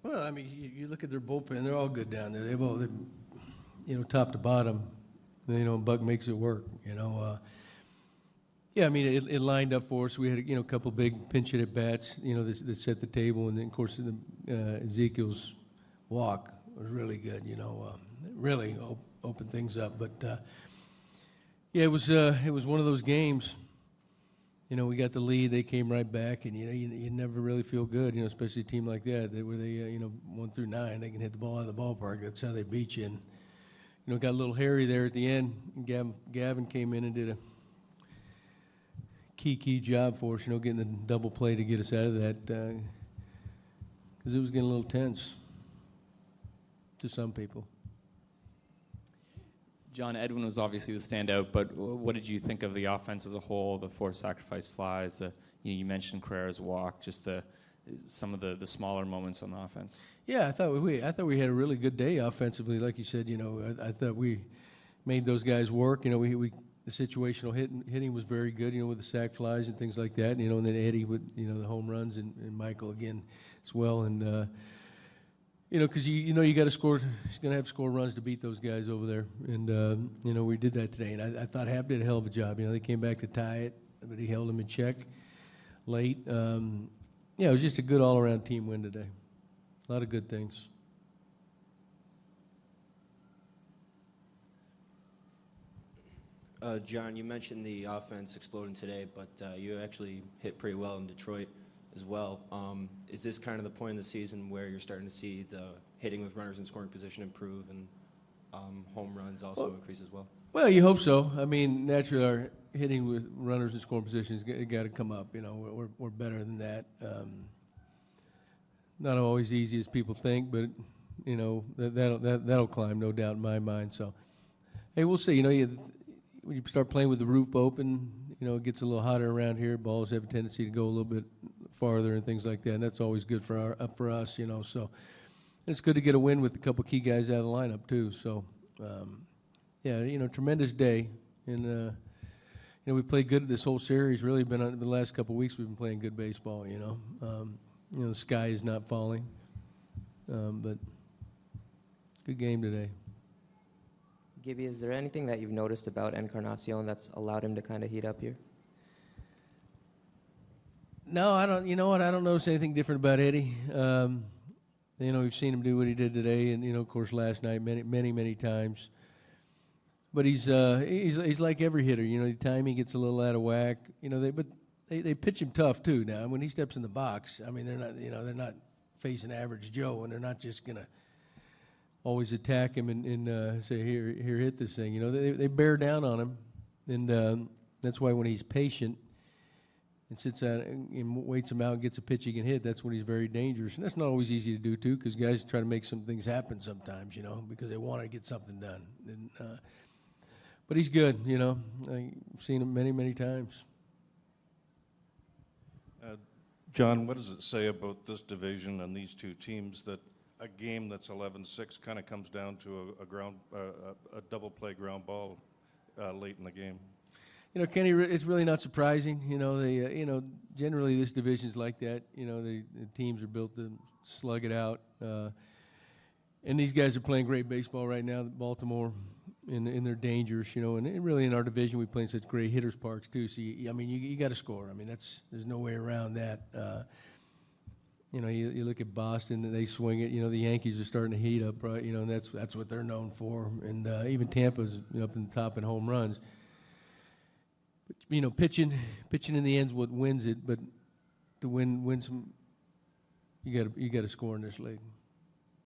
Well, I mean, you look at their bullpen; they're all good down there. They've all, top to bottom. Buck makes it work. Yeah, I mean, it lined up for us. We had a couple big pinch hit at bats. That set the table, and then of course Ezekiel's walk was really good. Really opened things up. But yeah, it was one of those games. We got the lead. They came right back, and you never really feel good. Especially a team like that where they 1 through 9, they can hit the ball out of the ballpark. That's how they beat you. And got a little hairy there at the end. And Gavin came in and did a key job for us. Getting the double play to get us out of that because it was getting a little tense to some people. John, Edwin was obviously the standout, but what did you think of the offense as a whole? The 4 sacrifice flies, you mentioned Carrera's walk, just some of the smaller moments on the offense. Yeah, I thought we had a really good day offensively. Like you said, I thought we made those guys work. The situational hitting was very good. with the sac flies and things like that. And then Eddie with the home runs and Michael again as well. And because you got to score. He's going to have to score runs to beat those guys over there. And we did that today. And I thought Happ did a hell of a job. They came back to tie it, but he held them in check late. It was just a good all-around team win today. A lot of good things. John, you mentioned the offense exploding today, but you actually hit pretty well in Detroit as well. Is this kind of the point in the season where you're starting to see the hitting with runners in scoring position improve and home runs also increase as well? Well, you hope so. I mean, naturally, our hitting with runners in scoring positions got to come up. We're better than that. Not always easy as people think, but that'll climb, no doubt in my mind. So, hey, we'll see. When you start playing with the roof open, it gets a little hotter around here. Balls have a tendency to go a little bit farther and things like that, and that's always good for us. So it's good to get a win with a couple key guys out of the lineup too. So, tremendous day, and we played good this whole series. Really been on the last couple weeks. We've been playing good baseball. The sky is not falling, but good game today. Gibby, is there anything that you've noticed about Encarnacion that's allowed him to kind of heat up here? No, I don't. You know what? I don't notice anything different about Eddie. We've seen him do what he did today, and of course, last night many times. But he's like every hitter. The timing gets a little out of whack. They pitch him tough too. Now, when he steps in the box, I mean, they're not facing average Joe, and they're not just gonna always attack him and say, here, hit this thing. They bear down on him, and that's why when he's patient and sits out and waits him out and gets a pitch he can hit, that's when he's very dangerous. And that's not always easy to do, too, because guys try to make some things happen sometimes, because they want to get something done. And, but he's good, I've seen him many times. John, what does it say about this division and these two teams that a game that's 11-6 kind of comes down to a double play ground ball late in the game? Kenny, it's really not surprising. Generally this division's like that. The teams are built to slug it out. And these guys are playing great baseball right now. Baltimore, and they're dangerous. And really in our division we play in such great hitters parks too. So you got to score. I mean there's no way around that. You look at Boston, and they swing it. The Yankees are starting to heat up, right? And that's what they're known for. And even Tampa's up in the top in home runs. But pitching in the end's what wins it. But to win some, you got to score in this league.